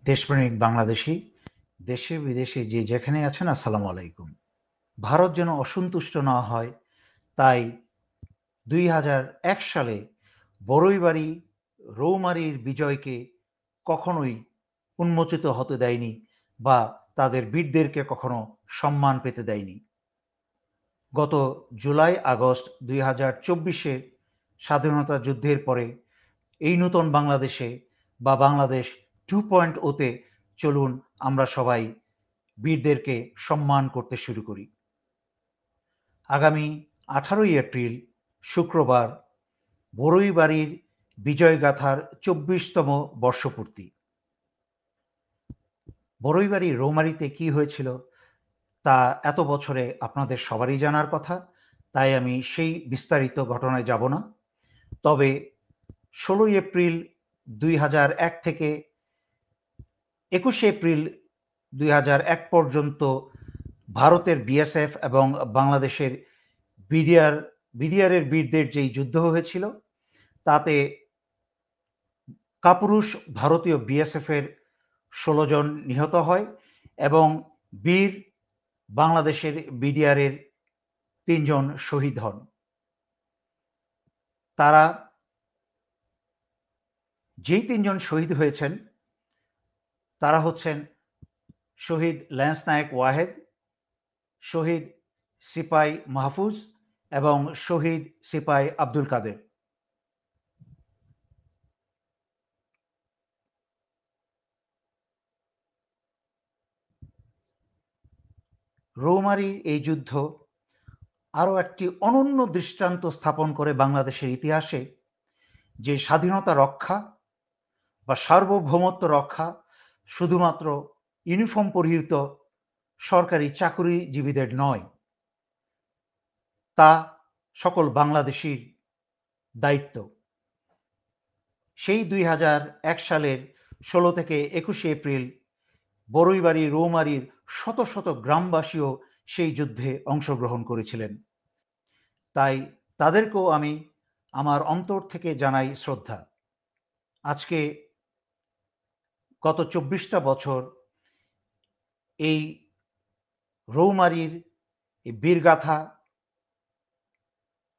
দেশপ্রেমিক বাংলাদেশী, দেশে বিদেশে যে যেখানে আছেন আসসালামু আলাইকুম। ভারত যেন অসন্তুষ্ট না হয় তাই ২০০১ সালে বড়ইবাড়ি রৌমারীর বিজয়কে কখনোই উন্মোচিত হতে দেয়নি বা তাদের বীরদেরকে কখনো সম্মান পেতে দেয়নি। গত জুলাই আগস্ট ২০২৪-এর স্বাধীনতা যুদ্ধের পরে এই নূতন বাংলাদেশে বা বাংলাদেশ 2.0-তে চলুন আমরা সবাই বীরদেরকে সম্মান করতে শুরু করি। আগামী 18ই এপ্রিল শুক্রবার বড়ইবাড়ির বিজয়গাথার 24তম বর্ষপূর্তি। বড়ইবাড়ি রৌমারীতে কি হয়েছিল তা এত বছরে আপনাদের সবারই জানার কথা, তাই আমি সেই বিস্তারিত ঘটনায় যাব না। তবে 16ই এপ্রিল 2001 থেকে 21শে এপ্রিল 2001 পর্যন্ত ভারতের বিএসএফ এবং বাংলাদেশের বিডিআরের বীরদের যেই যুদ্ধ হয়েছিল তাতে কাপুরুষ ভারতীয় বিএসএফের 16 জন নিহত হয় এবং বীর বাংলাদেশের বিডিআরের 3 জন শহীদ হন। তারা যেই 3 জন শহীদ হয়েছেন তারা হচ্ছেন শহীদ ল্যান্স নায়েক ওয়াহেদ, শহীদ সিপাই মাহফুজ এবং শহীদ সিপাই আব্দুল কাদের। রৌমারীর এই যুদ্ধ আরও একটি অনন্য দৃষ্টান্ত স্থাপন করে বাংলাদেশের ইতিহাসে যে স্বাধীনতা রক্ষা বা সার্বভৌমত্ব রক্ষা শুধুমাত্র ইউনিফর্ম পরিহিত সরকারি চাকুরিজীবীদের নয়, তা সকল বাংলাদেশির দায়িত্ব। সেই ২০০১ সালের ১৬ থেকে ২১শে এপ্রিল বড়ইবাড়ি রৌমারীর শত শত গ্রামবাসীও সেই যুদ্ধে অংশগ্রহণ করেছিলেন। তাই তাদেরকেও আমি আমার অন্তর থেকে জানাই শ্রদ্ধা। আজকে গত ২৪টা বছর এই রৌমারীর এই বীরগাথা,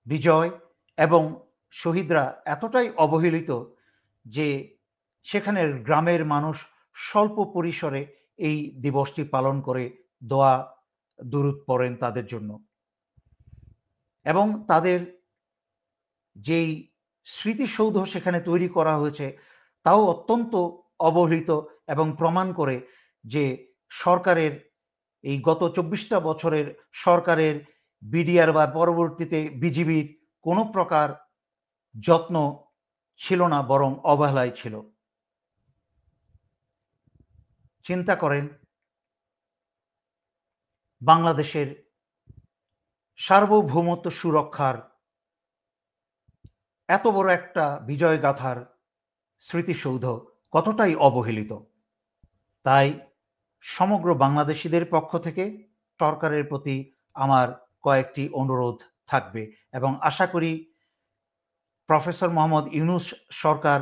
বিজয় এবং শহীদরা এতটাই অবহেলিত যে সেখানের গ্রামের মানুষ স্বল্প পরিসরে এই দিবসটি পালন করে দোয়া দুরূদ পড়েন তাদের জন্য এবং তাদের যেই স্মৃতিসৌধ সেখানে তৈরি করা হয়েছে তাও অত্যন্ত অবহেলিত এবং প্রমাণ করে যে সরকারের এই গত ২৪টা বছরের সরকারের বিডিআর বা পরবর্তীতে বিজিবির কোনো প্রকার যত্ন ছিল না, বরং অবহেলায় ছিল। চিন্তা করেন বাংলাদেশের সার্বভৌমত্ব সুরক্ষার এত বড় একটা বিজয়গাথার স্মৃতিসৌধ কতটাই অবহেলিত। তাই সমগ্র বাংলাদেশিদের পক্ষ থেকে সরকারের প্রতি আমার কয়েকটি অনুরোধ থাকবে এবং আশা করি প্রফেসর মোহাম্মদ ইউনূস সরকার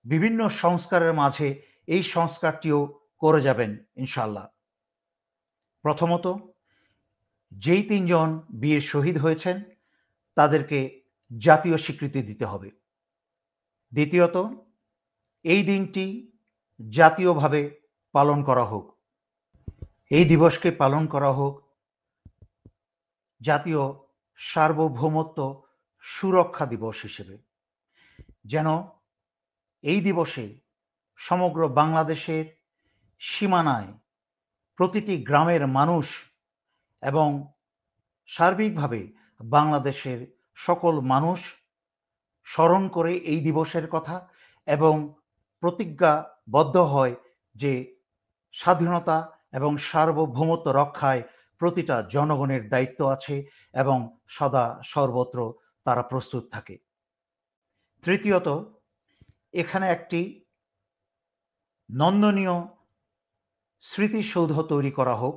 বিভিন্ন সংস্কারের মাঝে এই সংস্কারটিও করে যাবেন ইনশাআল্লাহ। প্রথমত, যেই ৩ জন বীর শহীদ হয়েছেন তাদেরকে জাতীয় স্বীকৃতি দিতে হবে। দ্বিতীয়ত, এই দিনটি জাতীয়ভাবে পালন করা হোক। এই দিবসকে পালন করা হোক জাতীয় সার্বভৌমত্ব সুরক্ষা দিবস হিসেবে, যেন এই দিবসে সমগ্র বাংলাদেশের সীমানায় প্রতিটি গ্রামের মানুষ এবং সার্বিকভাবে বাংলাদেশের সকল মানুষ স্মরণ করে এই দিবসের কথা এবং প্রতিজ্ঞাবদ্ধ হয় যে স্বাধীনতা এবং সার্বভৌমত্ব রক্ষায় প্রতিটা জনগণের দায়িত্ব আছে এবং সদা সর্বত্র তারা প্রস্তুত থাকে। তৃতীয়ত, এখানে একটি নন্দনীয় স্মৃতিসৌধ তৈরি করা হোক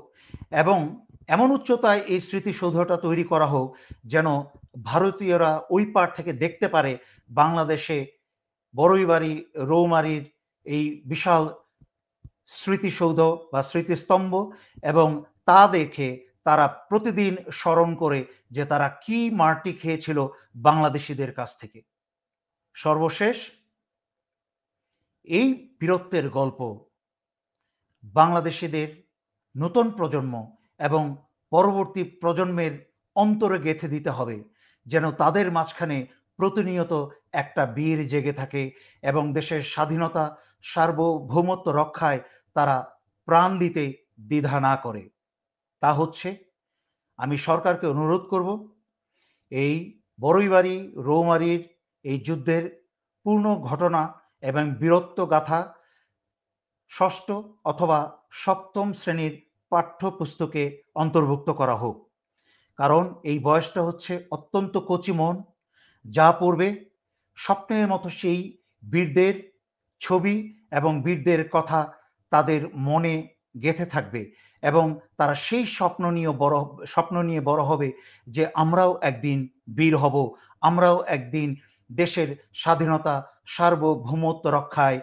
এবং এমন উচ্চতায় এই স্মৃতিসৌধটা তৈরি করা হোক যেন ভারতীয়রা ওই পার থেকে দেখতে পারে বাংলাদেশে বড়ইবাড়ি রৌমারীর এই বিশাল স্মৃতিসৌধ বা স্মৃতিস্তম্ভ, এবং তা দেখে তারা প্রতিদিন স্মরণ করে যে তারা কি মারটি খেয়েছিল বাংলাদেশিদের কাছ থেকে। সর্বশেষ এই বীরত্বের গল্প বাংলাদেশিদের নতুন প্রজন্ম এবং পরবর্তী প্রজন্মের অন্তরে গেঁথে দিতে হবে, যেন তাদের মাঝখানে প্রতিনিয়ত একটা বীর জেগে থাকে এবং দেশের স্বাধীনতা সার্বভৌমত্ব রক্ষায় তারা প্রাণ দিতে দ্বিধা না করে। তা হচ্ছে, আমি সরকারকে অনুরোধ করব, এই বড়ইবাড়ি রৌমারীর এই যুদ্ধের পূর্ণ ঘটনা এবং বীরত্ব গাথা ষষ্ঠ অথবা সপ্তম শ্রেণীর পাঠ্যপুস্তকে অন্তর্ভুক্ত করা হোক। কারণ এই বয়সটা হচ্ছে অত্যন্ত কচি মন, যা পড়বে স্বপ্নের মতো সেই বীরদের ছবি এবং বীরদের কথা তাদের মনে গেঁথে থাকবে, এবং তারা সেই স্বপ্ন নিয়ে বড় হবে যে আমরাও একদিন বীর হব, আমরাও একদিন দেশের স্বাধীনতা সার্বভৌমত্ব রক্ষায়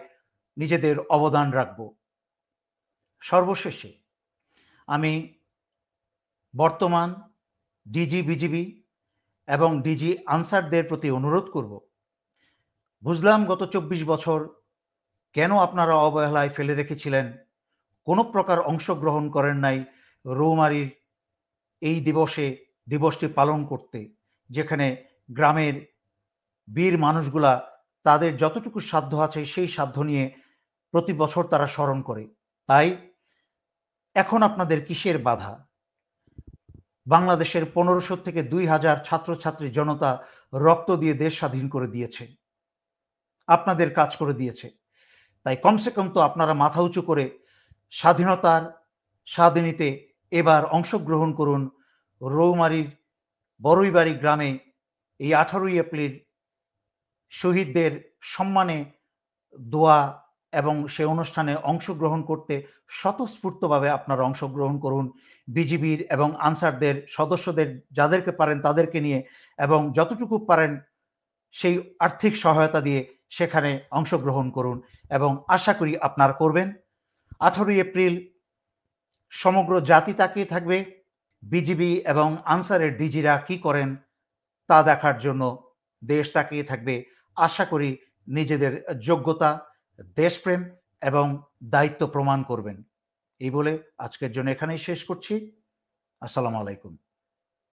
নিজেদের অবদান রাখব। সর্বশেষে আমি বর্তমান ডিজি বিজিবি এবং ডিজি আনসারদের প্রতি অনুরোধ করব, বুঝলাম গত ২৪ বছর কেন আপনারা অবহেলায় ফেলে রেখেছিলেন, কোনো প্রকার অংশগ্রহণ করেন নাই রৌমারীর এই দিবসটি পালন করতে, যেখানে গ্রামের বীর মানুষগুলা তাদের যতটুকু সাধ্য আছে সেই সাধ্য নিয়ে প্রতি বছর তারা স্মরণ করে। তাই এখন আপনাদের কিসের বাধা? বাংলাদেশের ১৫০০ থেকে ২,০০০ ছাত্রছাত্রী জনতা রক্ত দিয়ে দেশ স্বাধীন করে দিয়েছে, আপনাদের কাজ করে দিয়েছে। তাই কমসে কম তো আপনারা মাথা উঁচু করে স্বাধীনতার স্বাধীনীতে এবার অংশগ্রহণ করুন। রৌমারীর বড়ইবাড়ি গ্রামে এই ১৮ই এপ্রিল শহীদদের সম্মানে দোয়া এবং সে অনুষ্ঠানে অংশগ্রহণ করতে স্বতঃস্ফূর্তভাবে আপনারা অংশগ্রহণ করুন। বিজিবির এবং আনসারদের সদস্যদের যাদেরকে পারেন তাদেরকে নিয়ে, এবং যতটুকু পারেন সেই আর্থিক সহায়তা দিয়ে সেখানে অংশগ্রহণ করুন, এবং আশা করি আপনারা করবেন। ১৮ই এপ্রিল সমগ্র জাতি তাকিয়ে থাকবে বিজিবি এবং আনসারের ডিজিরা কি করেন তা দেখার জন্য দেশ তাকিয়ে থাকবে। আশা করি নিজেদের যোগ্যতা, দেশপ্রেম এবং দায়িত্ব প্রমাণ করবেন। এই বলে আজকের জন্য এখানেই শেষ করছি। আসসালামু আলাইকুম।